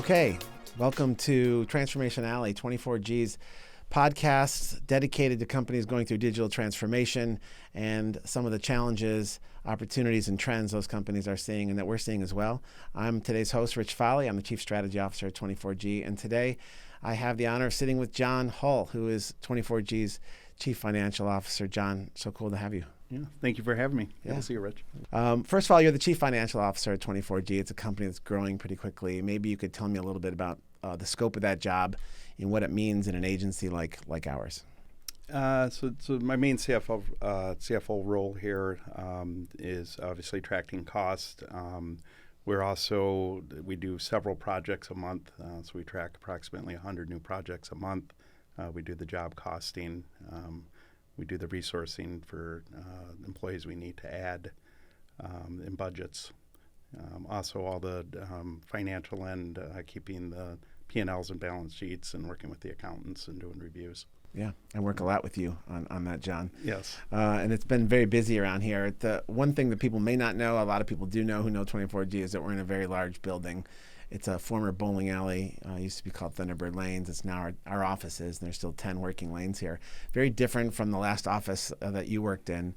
Okay, welcome to Transformation Alley, 24G's podcast dedicated to companies going through digital transformation and some of the challenges, opportunities, and trends those companies are seeing and that we're seeing as well. I'm today's host, Rich Fahle. I'm the Chief Strategy Officer at 24G, and today I have the honor of sitting with John Hull, who is 24G's Chief Financial Officer. John, so cool to have you. Yeah, thank you for having me. Good to see you, Rich. First of all, you're the Chief Financial Officer at 24G. It's a company that's growing pretty quickly. Maybe you could tell me a little bit about the scope of that job and what it means in an agency like ours. So my main CFO role here is obviously tracking cost. We do several projects a month, so we track approximately 100 new projects a month. We do the job costing. We do the resourcing for employees we need to add in budgets. Also all the financial end, keeping the P&Ls and balance sheets and working with the accountants and doing reviews. Yeah, I work a lot with you on that, John. Yes. And it's been very busy around here. The one thing that people may not know, a lot of people do know who know 24G, is that we're in a very large building. It's a former bowling alley. Used to be called Thunderbird Lanes. It's now our offices, and there's still 10 working lanes here. Very different from the last office that you worked in.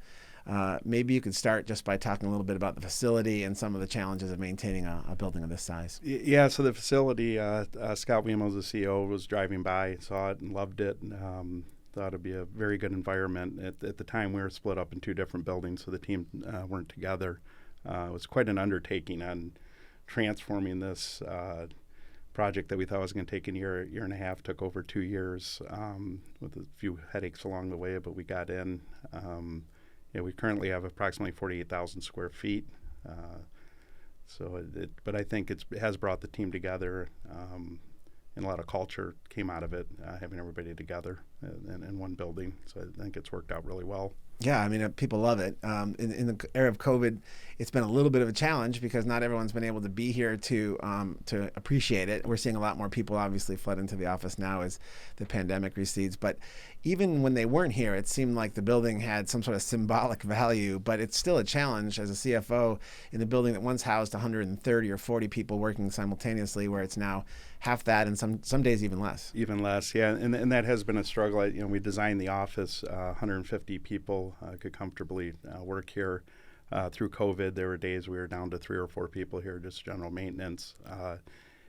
Maybe you could start just by talking a little bit about the facility and some of the challenges of maintaining a building of this size. Yeah, so the facility, Scott Wemos, the CEO, was driving by, saw it and loved it, and thought it'd be a very good environment. At the time, we were split up in two different buildings, so the team weren't together. It was quite an undertaking on transforming this project that we thought was going to take a year and a half. Took over 2 years with a few headaches along the way, but we got in. We currently have approximately 48,000 square feet. But I think it has brought the team together, and a lot of culture came out of it, having everybody together in one building. So I think it's worked out really well. Yeah, I mean, people love it. In the era of COVID, it's been a little bit of a challenge because not everyone's been able to be here to appreciate it. We're seeing a lot more people obviously flood into the office now as the pandemic recedes. But even when they weren't here, it seemed like the building had some sort of symbolic value. But it's still a challenge as a CFO in the building that once housed 130 or 40 people working simultaneously, where it's now half that and some days even less. Even less, yeah. And that has been a struggle. We designed the office, 150 people could comfortably work here. Through COVID, there were days we were down to 3 or 4 people here, just general maintenance.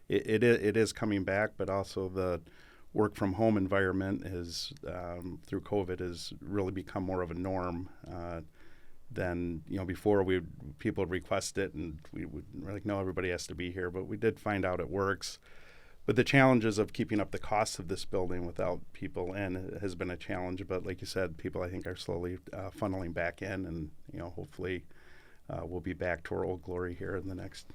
It is coming back, but also the work from home environment is through COVID has really become more of a norm than before. People would request it, and we would like, no, everybody has to be here. But we did find out it works. But the challenges of keeping up the cost of this building without people in has been a challenge. But like you said, people I think are slowly funneling back in, and hopefully we'll be back to our old glory here in the next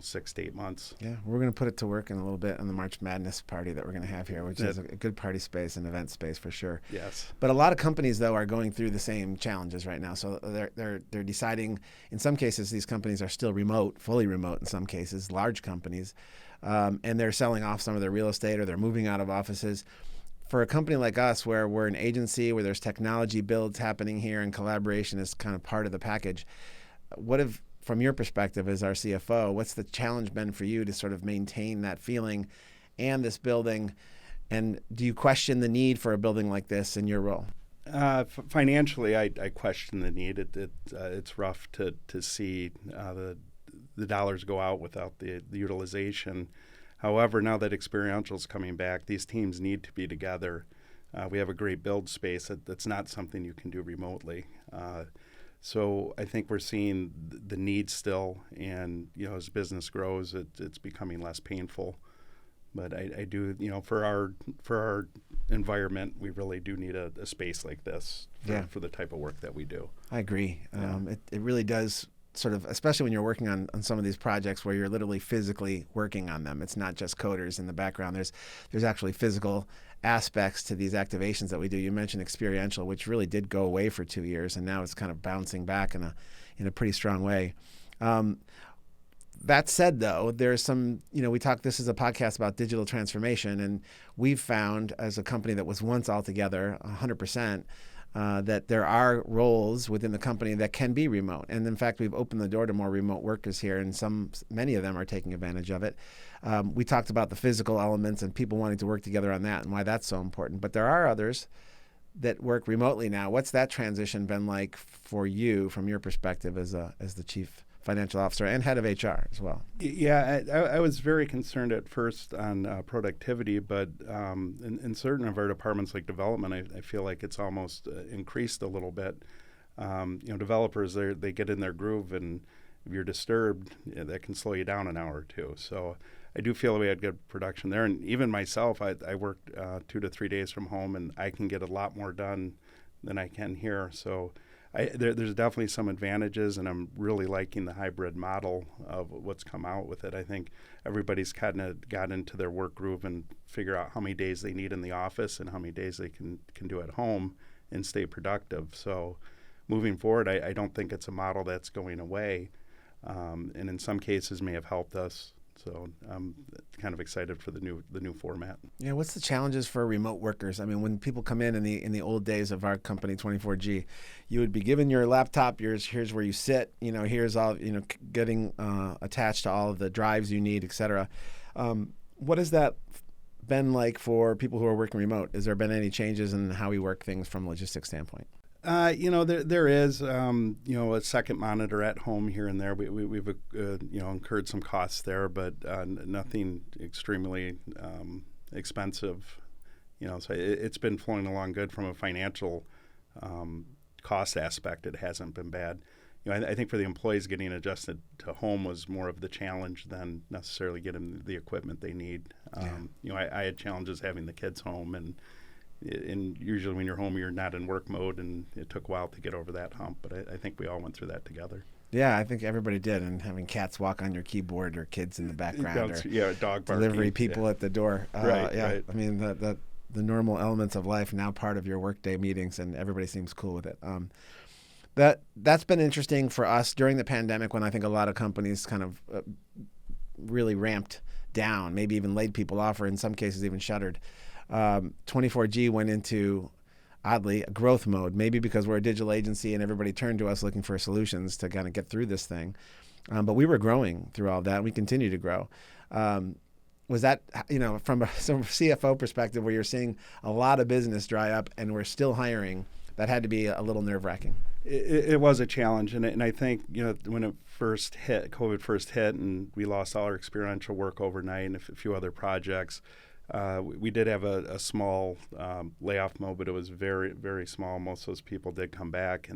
6 to 8 months. Yeah, we're going to put it to work in a little bit on the March Madness party that we're going to have here, which is a good party space and event space for sure. Yes. But a lot of companies, though, are going through the same challenges right now. So they're deciding, in some cases, these companies are still remote, fully remote in some cases, large companies, and they're selling off some of their real estate or they're moving out of offices. For a company like us, where we're an agency, where there's technology builds happening here and collaboration is kind of part of the package, from your perspective as our CFO, what's the challenge been for you to sort of maintain that feeling and this building? And do you question the need for a building like this in your role? Financially, I question the need. It's rough to see the dollars go out without the utilization. However, now that Experiential is coming back, these teams need to be together. We have a great build space that's not something you can do remotely. So I think we're seeing the need still, and as business grows, it's becoming less painful. But I do, for our environment, we really do need a space like this for the type of work that we do. I agree. Yeah. It really does sort of, especially when you're working on some of these projects where you're literally physically working on them. It's not just coders in the background. There's actually physical aspects to these activations that we do. You mentioned Experiential, which really did go away for 2 years, and now it's kind of bouncing back in a pretty strong way. That said, though, there's some, this is a podcast about digital transformation, and we've found as a company that was once all together 100%, that there are roles within the company that can be remote. And in fact, we've opened the door to more remote workers here, and many of them are taking advantage of it. We talked about the physical elements and people wanting to work together on that and why that's so important. But there are others that work remotely now. What's that transition been like for you from your perspective as the chief financial officer and head of HR as well? Yeah, I was very concerned at first on productivity, but in certain of our departments like development, I feel like it's almost increased a little bit. Developers, they get in their groove, and if you're disturbed, that can slow you down an hour or two. So I do feel we had good production there. And even myself, I worked 2 to 3 days from home, and I can get a lot more done than I can here. So there's definitely some advantages, and I'm really liking the hybrid model of what's come out with it. I think everybody's kind of got into their work groove and figure out how many days they need in the office and how many days they can do at home and stay productive. So moving forward, I don't think it's a model that's going away, and in some cases may have helped us. So I'm kind of excited for the new format. Yeah, what's the challenges for remote workers? I mean, when people come in the old days of our company, 24G, you would be given your laptop. Here's where you sit. Here's all. Getting attached to all of the drives you need, et cetera. What has that been like for people who are working remote? Has there been any changes in how we work things from a logistics standpoint? There is, a second monitor at home here and there. We've incurred some costs there, but nothing extremely expensive. So it's been flowing along good from a financial cost aspect. It hasn't been bad. I think for the employees, getting adjusted to home was more of the challenge than necessarily getting the equipment they need. I had challenges having the kids home, and usually when you're home, you're not in work mode, and it took a while to get over that hump. But I think we all went through that together. Yeah, I think everybody did. And having cats walk on your keyboard or kids in the background or dog barking, delivery people at the door. Right. I mean, the normal elements of life now part of your workday meetings, and everybody seems cool with it. That's been interesting for us during the pandemic, when I think a lot of companies kind of really ramped down, maybe even laid people off, or in some cases even shuttered. 24G went into, oddly, a growth mode, maybe because we're a digital agency and everybody turned to us looking for solutions to kind of get through this thing. But we were growing through all that, and we continue to grow. Was that, from a CFO perspective, where you're seeing a lot of business dry up and we're still hiring, that had to be a little nerve-wracking? It was a challenge, and I think when it first hit, COVID first hit, and we lost all our experiential work overnight and a few other projects. We did have a small layoff mode, but it was very, very small. Most of those people did come back,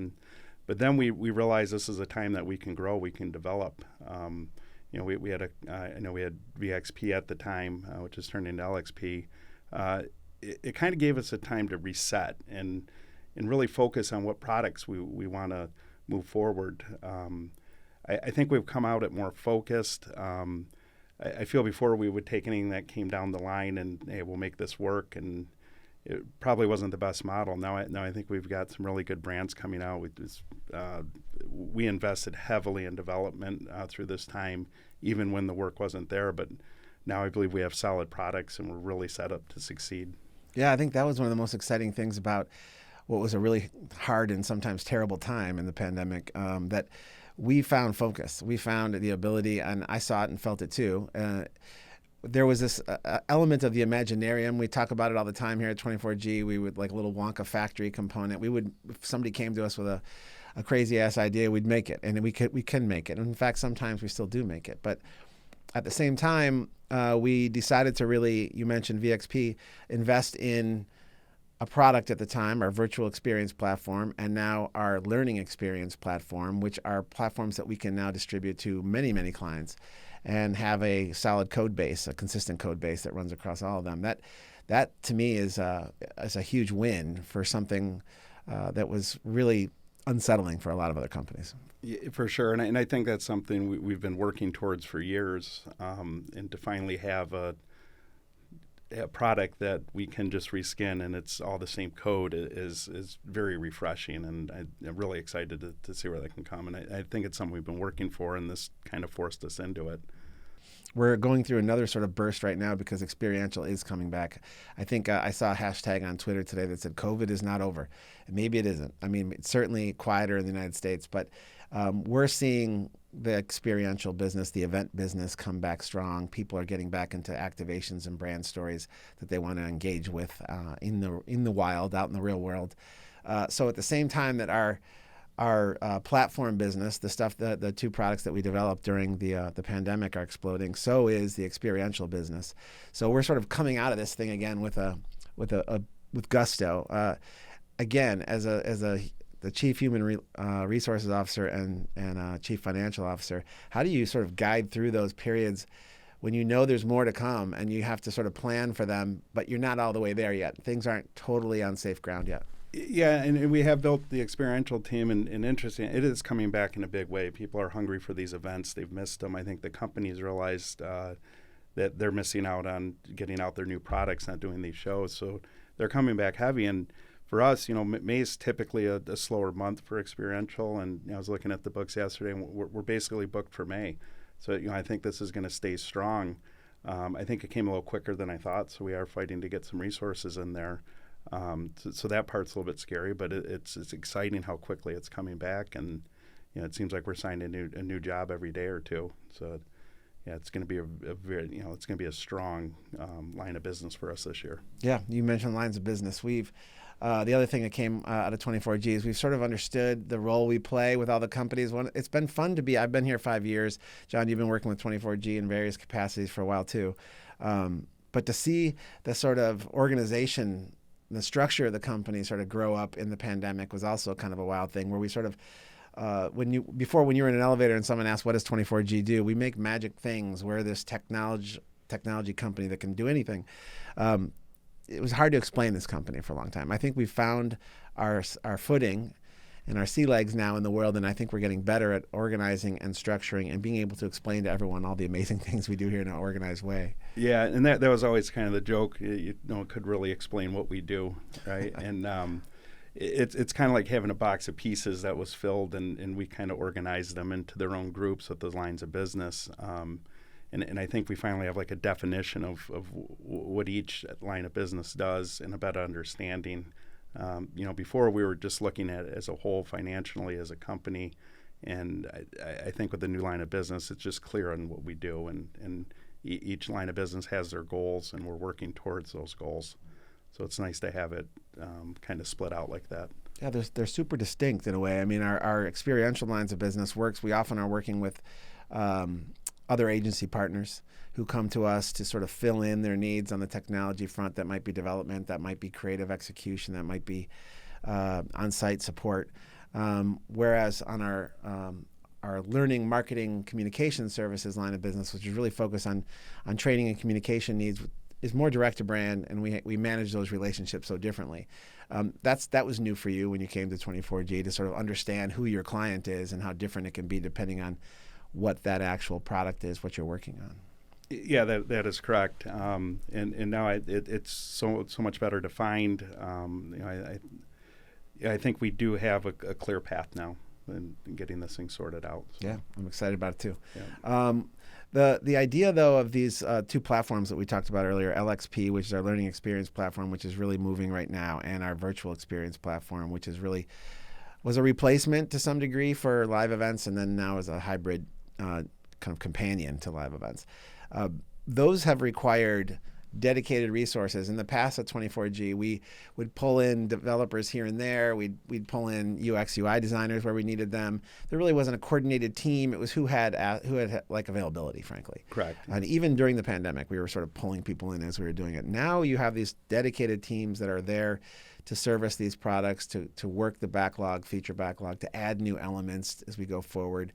but then we realized this is a time that we can grow, we can develop. We had we had VXP at the time, which has turned into LXP. It kind of gave us a time to reset and really focus on what products we want to move forward. I think we've come out at more focused. I feel before we would take anything that came down the line and, hey, we'll make this work, and it probably wasn't the best model. Now I think we've got some really good brands coming out. We invested heavily in development through this time, even when the work wasn't there. But now I believe we have solid products, and we're really set up to succeed. Yeah, I think that was one of the most exciting things about what was a really hard and sometimes terrible time in the pandemic, that we found focus. We found the ability, and I saw it and felt it too. There was this element of the Imaginarium. We talk about it all the time here at 24G. We would, like a little Wonka factory component. If somebody came to us with a crazy ass idea, we'd make it, and we can make it. And in fact, sometimes we still do make it. But at the same time, we decided to really, you mentioned VXP, invest in a product at the time, our virtual experience platform, and now our learning experience platform, which are platforms that we can now distribute to many, many clients and have a solid code base, a consistent code base that runs across all of them. That to me is a huge win for something that was really unsettling for a lot of other companies. Yeah, for sure, and I think that's something we've been working towards for years, and to finally have a product that we can just reskin and it's all the same code is very refreshing, and I'm really excited to see where that can come. And I think it's something we've been working for, and this kind of forced us into it. we're going through another sort of burst right now because experiential is coming back. I think I saw a hashtag on Twitter today that said COVID is not over. And maybe it isn't. I mean, it's certainly quieter in the United States, but we're seeing the experiential business, the event business come back strong. People are getting back into activations and brand stories that they want to engage with in the wild, out in the real world. So at the same time that our platform business, the stuff that the two products that we developed during the pandemic are exploding, so is the experiential business. So we're sort of coming out of this thing again with gusto. Again, as the chief human resources officer and chief financial officer, how do you sort of guide through those periods when you know there's more to come and you have to sort of plan for them, but you're not all the way there yet? Things aren't totally on safe ground yet. Yeah, and we have built the experiential team, and interesting, it is coming back in a big way. People are hungry for these events. They've missed them. I think the companies realized that they're missing out on getting out their new products, not doing these shows. So they're coming back heavy. And for us, May is typically a slower month for experiential. And I was looking at the books yesterday, and we're basically booked for May. So I think this is going to stay strong. I think it came a little quicker than I thought, so we are fighting to get some resources in there. So that part's a little bit scary, but it's exciting how quickly it's coming back, and it seems like we're signing a new job every day or two. So yeah, it's going to be a very it's going to be a strong line of business for us this year. Yeah, you mentioned lines of business. We've the other thing that came out of 24G is we've sort of understood the role we play with all the companies. It's been fun to be. I've been here 5 years. John, you've been working with 24G in various capacities for a while too, but to see the sort of organization, the structure of the company sort of grow up in the pandemic was also kind of a wild thing, where we sort of when you were in an elevator and someone asked, what does 24G do? We make magic things. We're this technology company that can do anything. It was hard to explain this company for a long time. I think we found our footing and our sea legs now in the world, and I think we're getting better at organizing and structuring and being able to explain to everyone all the amazing things we do here in an organized way. Yeah, and that was always kind of the joke. Could really explain what we do, right? And it's kind of like having a box of pieces that was filled, and we kind of organized them into their own groups with those lines of business. And I think we finally have like a definition of what each line of business does and a better understanding. Before we were just looking at it as a whole financially as a company, and I think with the new line of business, it's just clear on what we do, and each line of business has their goals, and we're working towards those goals. So it's nice to have it kind of split out like that. Yeah, they're super distinct in a way. I mean, our experiential lines of business works. We often are working with other agency partners who come to us to sort of fill in their needs on the technology front. That might be development, that might be creative execution, that might be on-site support. Whereas on our learning, marketing, communication services line of business, which is really focused on training and communication needs, is more direct to brand, and we manage those relationships so differently. That was new for you when you came to 24G, to sort of understand who your client is and how different it can be depending on what that actual product is, what you're working on. Yeah, that is correct. And now it's so much better defined. I think we do have a clear path now in getting this thing sorted out. So. Yeah, I'm excited about it too. Yeah. The idea, though, of these two platforms that we talked about earlier, LXP, which is our learning experience platform, which is really moving right now, and our virtual experience platform, which is really was a replacement to some degree for live events, and then now is a hybrid kind of companion to live events. Those have required dedicated resources. In the past at 24G, we would pull in developers here and there. We'd pull in UX UI designers where we needed them. There really wasn't a coordinated team. It was who had like availability, frankly. Correct. And even during the pandemic, we were sort of pulling people in as we were doing it. Now you have these dedicated teams that are there to service these products, to work the backlog, feature backlog, to add new elements as we go forward.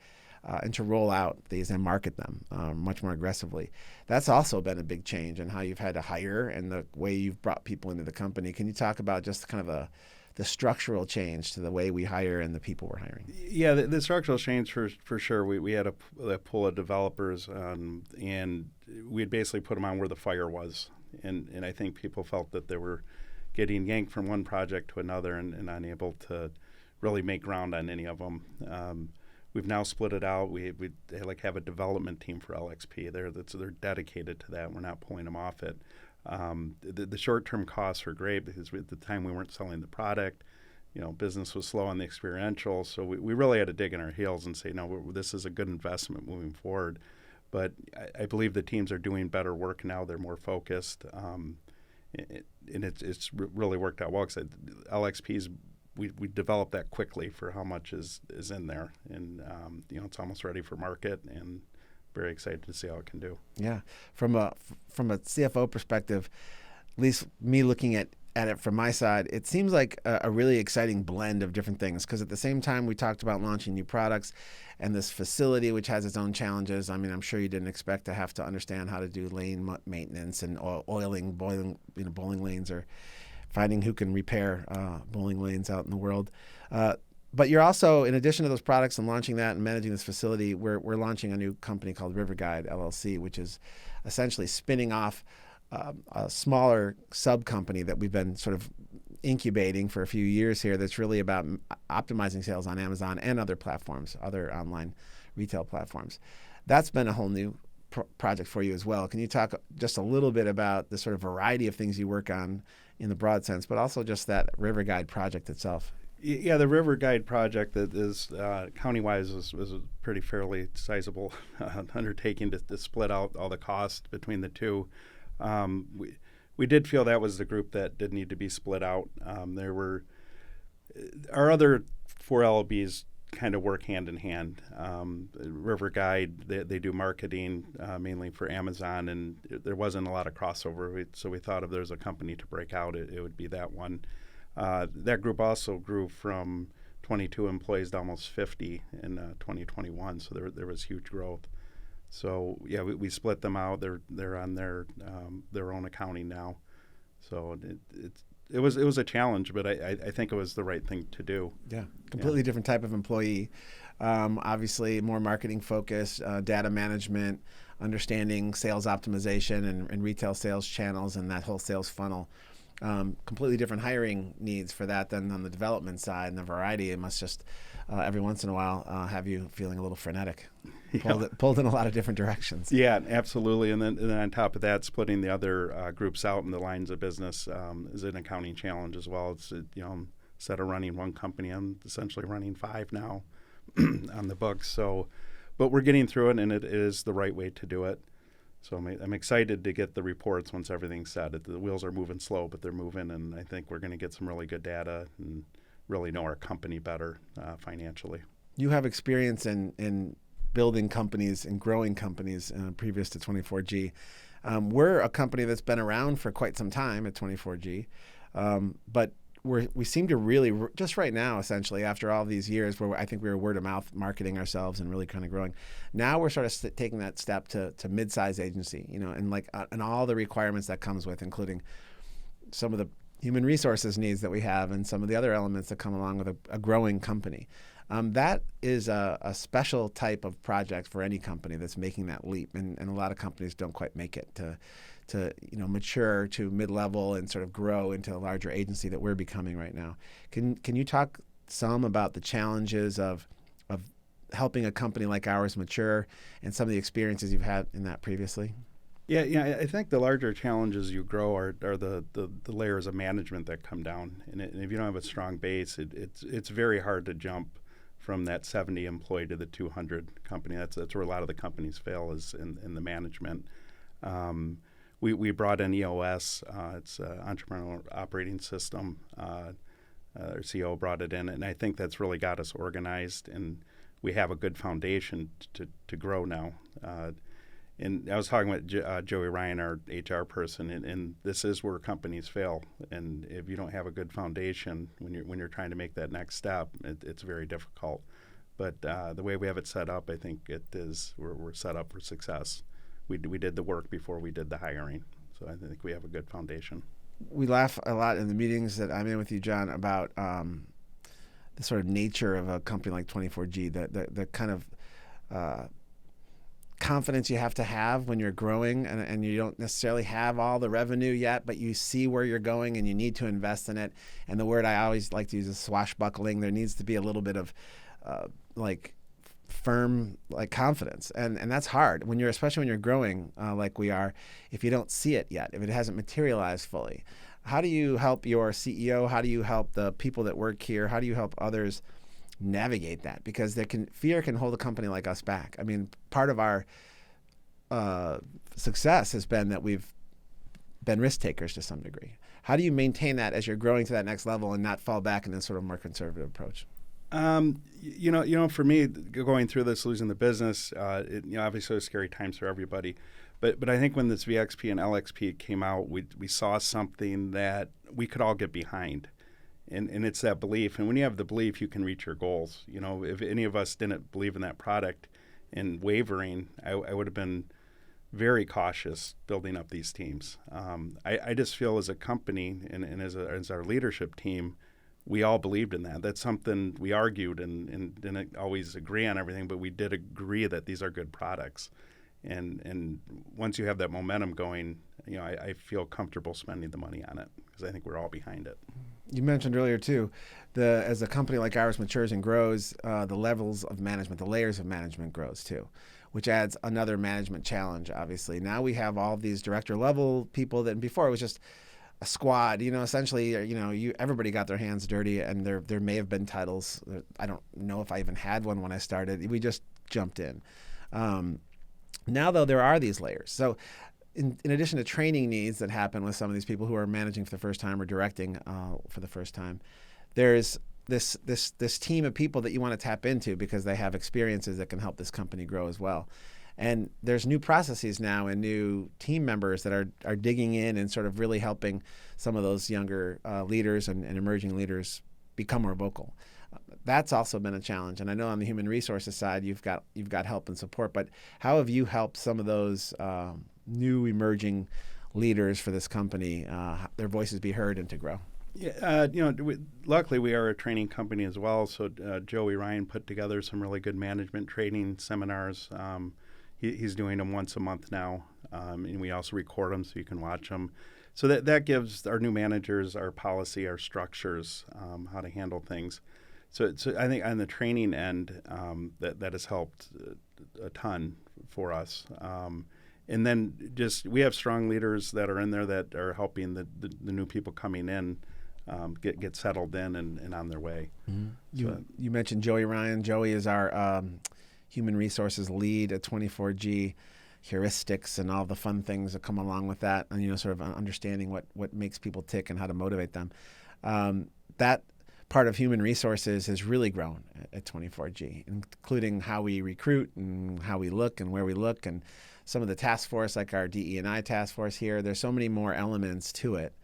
And to roll out these and market them much more aggressively. That's also been a big change in how you've had to hire and the way you've brought people into the company. Can you talk about just kind of the structural change to the way we hire and the people we're hiring? Yeah, the structural change for sure. We had a pool of developers, and we had basically put them on where the fire was. And I think people felt that they were getting yanked from one project to another and unable to really make ground on any of them. We've now split it out. They like have a development team for LXP. They're dedicated to that. We're not pulling them off it. The short-term costs are great because at the time we weren't selling the product. Business was slow on the experiential, so we really had to dig in our heels and say, no, this is a good investment moving forward. But I believe the teams are doing better work now. They're more focused, and it's really worked out well. Because LXP's, we developed that quickly for how much is in there, and it's almost ready for market, and very excited to see how it can do. Yeah, from a CFO perspective, at least me looking at it from my side, it seems like a really exciting blend of different things, because at the same time we talked about launching new products and this facility which has its own challenges. I mean, I'm sure you didn't expect to have to understand how to do lane maintenance and oiling, boiling, bowling lanes, or finding who can repair bowling lanes out in the world. But you're also, in addition to those products and launching that and managing this facility, we're launching a new company called River Guide LLC, which is essentially spinning off a smaller sub-company that we've been sort of incubating for a few years here, that's really about optimizing sales on Amazon and other platforms, other online retail platforms. That's been a whole new project for you as well. Can you talk just a little bit about the sort of variety of things you work on in the broad sense, but also just that River Guide project itself? Yeah, the River Guide project that is county-wise was a pretty fairly sizable undertaking to split out all the cost between the two. We did feel that was the group that did need to be split out. There were our other 4 LLBs kind of work hand in hand. River Guide, they do marketing mainly for Amazon, and there wasn't a lot of crossover. So we thought if there's a company to break out, it would be that one. That group also grew from 22 employees to almost 50 in 2021. So there was huge growth. So yeah, we split them out. They're on their own accounting now. So it was a challenge, but I think it was the right thing to do. Yeah, completely different type of employee. Obviously, more marketing focused, data management, understanding sales optimization and retail sales channels and that whole sales funnel. Completely different hiring needs for that than on the development side, and the variety. It must just every once in a while have you feeling a little frenetic, pulled in a lot of different directions. Yeah, absolutely. And then on top of that, splitting the other groups out in the lines of business is an accounting challenge as well. It's instead of running one company, I'm essentially running 5 now on the books. So, but we're getting through it, and it is the right way to do it. So I'm excited to get the reports once everything's set. The wheels are moving slow, but they're moving, and I think we're going to get some really good data and really know our company better financially. You have experience in building companies and growing companies previous to 24G. We're a company that's been around for quite some time at 24G, but we seem to really, just right now, essentially, after all these years where I think we were word of mouth marketing ourselves and really kind of growing, now we're sort of taking that step to mid-size agency, and all the requirements that comes with, including some of the human resources needs that we have and some of the other elements that come along with a growing company. That is a special type of project for any company that's making that leap, and a lot of companies don't quite make it to mature to mid-level and sort of grow into a larger agency that we're becoming right now. Can you talk some about the challenges of helping a company like ours mature and some of the experiences you've had in that previously? Yeah. I think the larger challenges you grow are the layers of management that come down, and if you don't have a strong base, it's very hard to jump from that 70 employee to the 200 company. That's where a lot of the companies fail, is in the management. We brought in EOS. It's an entrepreneurial operating system. Our CEO brought it in, and I think that's really got us organized, and we have a good foundation to grow now. And I was talking with Joey Ryan, our HR person, and this is where companies fail. And if you don't have a good foundation when you're trying to make that next step, it's very difficult. But the way we have it set up, I think we're set up for success. We did the work before we did the hiring, so I think we have a good foundation. We laugh a lot in the meetings that I'm in with you, John, about the sort of nature of a company like 24G, the kind of confidence you have to have when you're growing, and you don't necessarily have all the revenue yet, but you see where you're going and you need to invest in it. And the word I always like to use is swashbuckling. There needs to be a little bit of firm like confidence, and that's hard when you're, especially when you're growing like we are, if you don't see it yet, if it hasn't materialized fully. How do you help your CEO? How do you help the people that work here? How do you help others navigate that? Because fear can hold a company like us back. I mean, part of our success has been that we've been risk takers to some degree. How do you maintain that as you're growing to that next level and not fall back in this sort of more conservative approach? For me, going through this, losing the business, obviously it was scary times for everybody. But I think when this VXP and LXP came out, we saw something that we could all get behind. And it's that belief. And when you have the belief, you can reach your goals. If any of us didn't believe in that product and wavering, I would have been very cautious building up these teams. I just feel as a company and as our leadership team, we all believed in that. That's something we argued and didn't always agree on everything, but we did agree that these are good products. And once you have that momentum going, I feel comfortable spending the money on it because I think we're all behind it. You mentioned earlier too, as a company like ours matures and grows, the levels of management, the layers of management grows too, which adds another management challenge. Obviously, now we have all of these director level people that before it was just a squad. Essentially, everybody got their hands dirty, and there may have been titles. I don't know if I even had one when I started. We just jumped in. Now, though, there are these layers. So in addition to training needs that happen with some of these people who are managing for the first time or directing for the first time, there's this team of people that you want to tap into because they have experiences that can help this company grow as well. And there's new processes now and new team members that are digging in and sort of really helping some of those younger leaders and emerging leaders become more vocal. That's also been a challenge. And I know on the human resources side, you've got help and support. But how have you helped some of those new emerging leaders for this company, their voices be heard and to grow? Yeah, luckily we are a training company as well. So Joey Ryan put together some really good management training seminars. He's doing them once a month now, and we also record them so you can watch them. So that gives our new managers our policy, our structures, how to handle things. So I think on the training end, that has helped a ton for us. And then we have strong leaders that are in there that are helping the new people coming in get settled in and on their way. Mm-hmm. You mentioned Joey Ryan. Joey is our human resources lead at 24G, heuristics and all the fun things that come along with that, and sort of understanding what makes people tick and how to motivate them. That part of human resources has really grown at 24G, including how we recruit and how we look and where we look, and some of the task force, like our DE&I task force here. There's so many more elements to it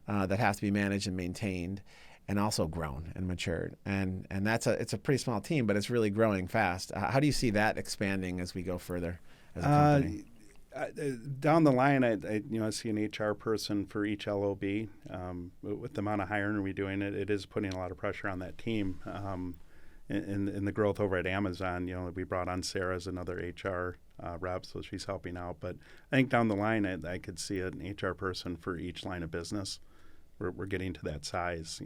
that have to be managed and maintained, and also grown and matured. And it's a pretty small team, but it's really growing fast. How do you see that expanding as we go further as a company? Down the line, I see an HR person for each LOB. With the amount of hiring we're doing, it is putting a lot of pressure on that team. In the growth over at Amazon, we brought on Sarah as another HR rep, so she's helping out. But I think down the line, I could see an HR person for each line of business. We're getting to that size,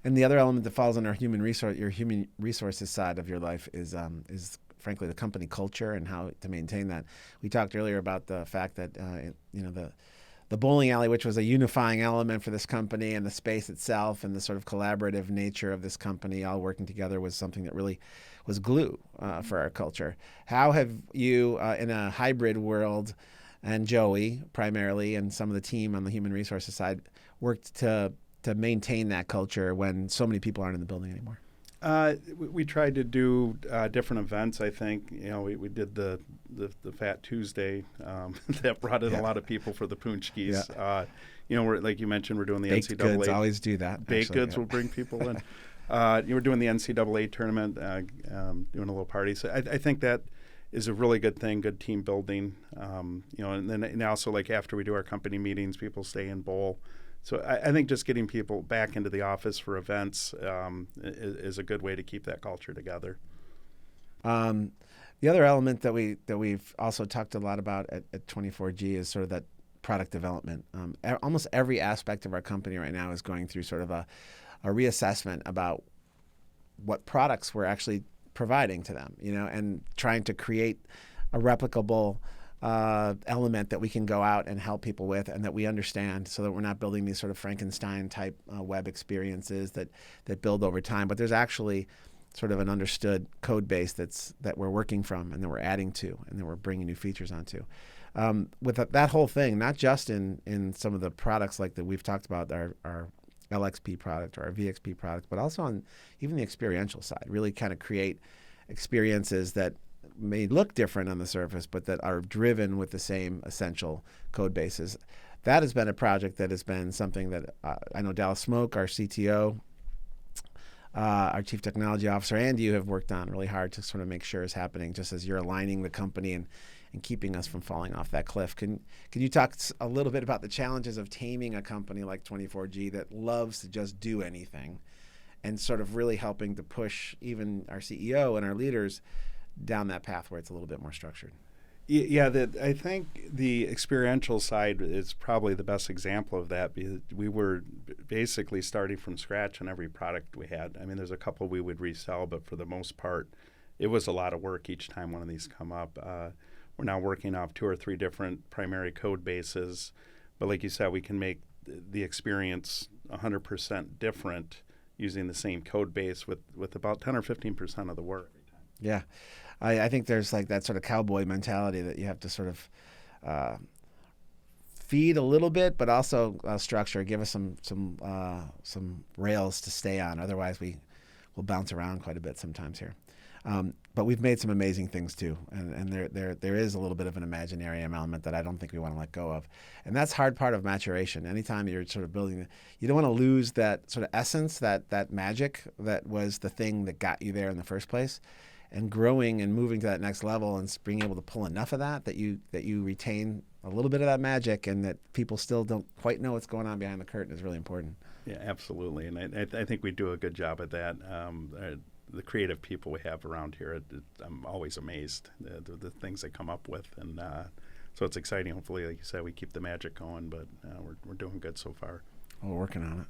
And the other element that falls on your human resources side of your life is frankly the company culture and how to maintain that. We talked earlier about the fact that the bowling alley, which was a unifying element for this company, and the space itself and the sort of collaborative nature of this company all working together was something that really was glue for our culture. How have you, in a hybrid world, and Joey primarily and some of the team on the human resources side, worked to maintain that culture when so many people aren't in the building anymore? We tried to do different events. I think we did the Fat Tuesday that brought in a lot of people for the Punchkis. Yeah. We're, like you mentioned, we're doing the Baked NCAA. Goods always do that. Baked goods will bring people in. We're doing the NCAA tournament, doing a little party. So I think that is a really good thing, good team building. And then also, like, after we do our company meetings, people stay and bowl. So I think just getting people back into the office for events is a good way to keep that culture together. The other element that we've also talked a lot about at 24G is sort of that product development. Almost every aspect of our company right now is going through sort of a reassessment about what products we're actually providing to them, and trying to create a replicable element that we can go out and help people with, and that we understand, so that we're not building these sort of Frankenstein type web experiences that build over time. But there's actually sort of an understood code base that we're working from, and that we're adding to, and that we're bringing new features onto. With that whole thing, not just in some of the products like that we've talked about, our LXP product or our VXP product, but also on even the experiential side, really kind of create experiences that may look different on the surface, but that are driven with the same essential code bases. That has been a project that has been something that I know Dallas Smoke, our CTO, our Chief Technology Officer, and you have worked on really hard to sort of make sure is happening, just as you're aligning the company and keeping us from falling off that cliff. Can you talk a little bit about the challenges of taming a company like 24G that loves to just do anything, and sort of really helping to push even our CEO and our leaders down that path where it's a little bit more structured? Yeah, I think the experiential side is probably the best example of that, because we were basically starting from scratch on every product we had. I mean, there's a couple we would resell, but for the most part, it was a lot of work each time one of these come up. We're now working off 2 or 3 different primary code bases, but like you said, we can make the experience 100% different using the same code base with about 10 or 15% of the work. Yeah. I think there's like that sort of cowboy mentality that you have to sort of feed a little bit, but also structure. Give us some rails to stay on. Otherwise, we'll bounce around quite a bit sometimes here. But we've made some amazing things too, and there is a little bit of an imaginary element that I don't think we want to let go of, and that's hard part of maturation. Anytime you're sort of building, you don't want to lose that sort of essence, that magic that was the thing that got you there in the first place. And growing and moving to that next level and being able to pull enough of that you retain a little bit of that magic, and that people still don't quite know what's going on behind the curtain is really important. Yeah, absolutely. And I think we do a good job at that. The creative people we have around here, I'm always amazed the things they come up with. And so it's exciting. Hopefully, like you said, we keep the magic going, but we're doing good so far. We're working on it.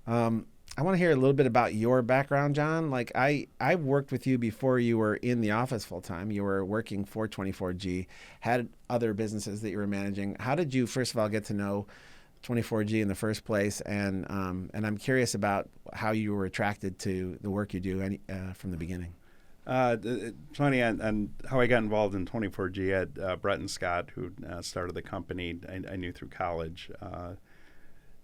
Yeah. I want to hear a little bit about your background, John. Like I worked with you before you were in the office full time. You were working for 24G, had other businesses that you were managing. How did you, first of all, get to know 24G in the first place? And I'm curious about how you were attracted to the work you do from the beginning. Funny, on how I got involved in 24G, I had Brett and Scott, who started the company. I knew through college.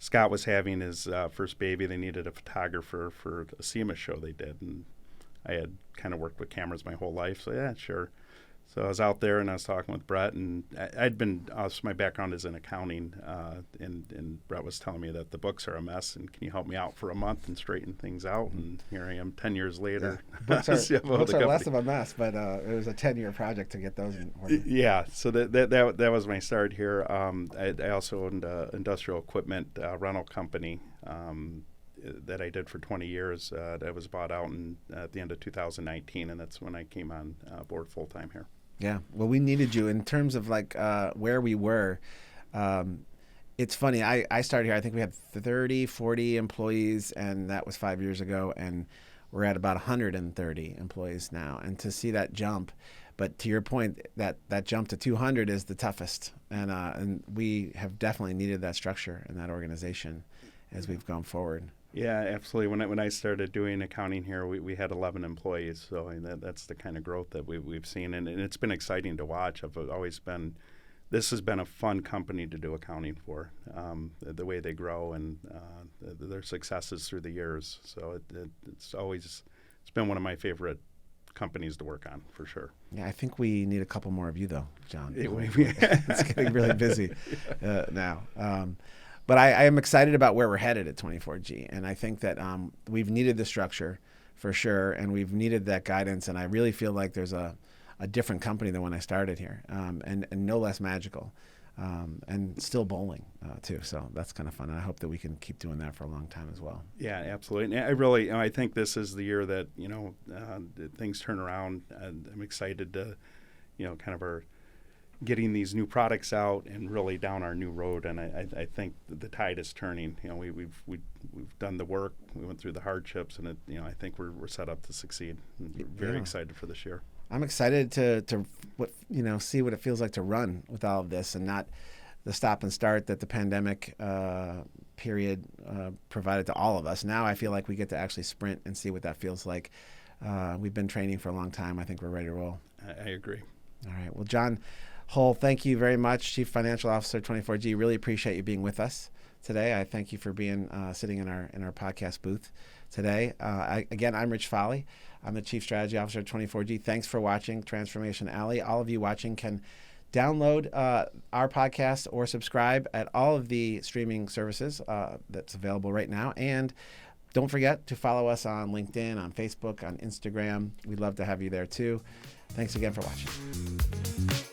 Scott was having his first baby. They needed a photographer for a SEMA show they did, and I had kind of worked with cameras my whole life, so yeah, sure. So I was out there, and I was talking with Brett, and I'd been, my background is in accounting, and Brett was telling me that the books are a mess, and can you help me out for a month and straighten things out? And here I am 10 years later. Yeah. Books are less of a mess, but it was a 10-year project to get those in order. Yeah, so that was my start here. I also owned an industrial equipment rental company that I did for 20 years. That was bought out at the end of 2019, and that's when I came on board full-time here. Yeah, well, we needed you in terms of like where we were. It's funny, I started here, I think we had 30, 40 employees, and that was 5 years ago, and we're at about 130 employees now. And to see that jump, but to your point, that jump to 200 is the toughest, and we have definitely needed that structure and that organization as we've gone forward. Yeah, absolutely. When I started doing accounting here, we had 11 employees, so that's the kind of growth that we've seen, and it's been exciting to watch. This has been a fun company to do accounting for, the way they grow and their successes through the years. So it's been one of my favorite companies to work on, for sure. Yeah, I think we need a couple more of you, though, John. It's getting really busy now. But I am excited about where we're headed at 24G, and I think that we've needed the structure for sure, and we've needed that guidance, and I really feel like there's a different company than when I started here, and no less magical, and still bowling too. So that's kind of fun, and I hope that we can keep doing that for a long time as well. Yeah, absolutely. And I think this is the year that things turn around, and I'm excited to kind of getting these new products out and really down our new road. And I think the tide is turning. You know, we've done the work. We went through the hardships, and I think we're set up to succeed. We're very excited for this year. I'm excited to see what it feels like to run with all of this, and not the stop and start that the pandemic period provided to all of us. Now I feel like we get to actually sprint and see what that feels like. We've been training for a long time. I think we're ready to roll. I agree. All right. Well, John Hull, thank you very much, Chief Financial Officer, 24G. Really appreciate you being with us today. I thank you for being sitting in our podcast booth today. Again, I'm Rich Fahle. I'm the Chief Strategy Officer at 24G. Thanks for watching Transformation Alley. All of you watching can download our podcast or subscribe at all of the streaming services that's available right now. And don't forget to follow us on LinkedIn, on Facebook, on Instagram. We'd love to have you there too. Thanks again for watching.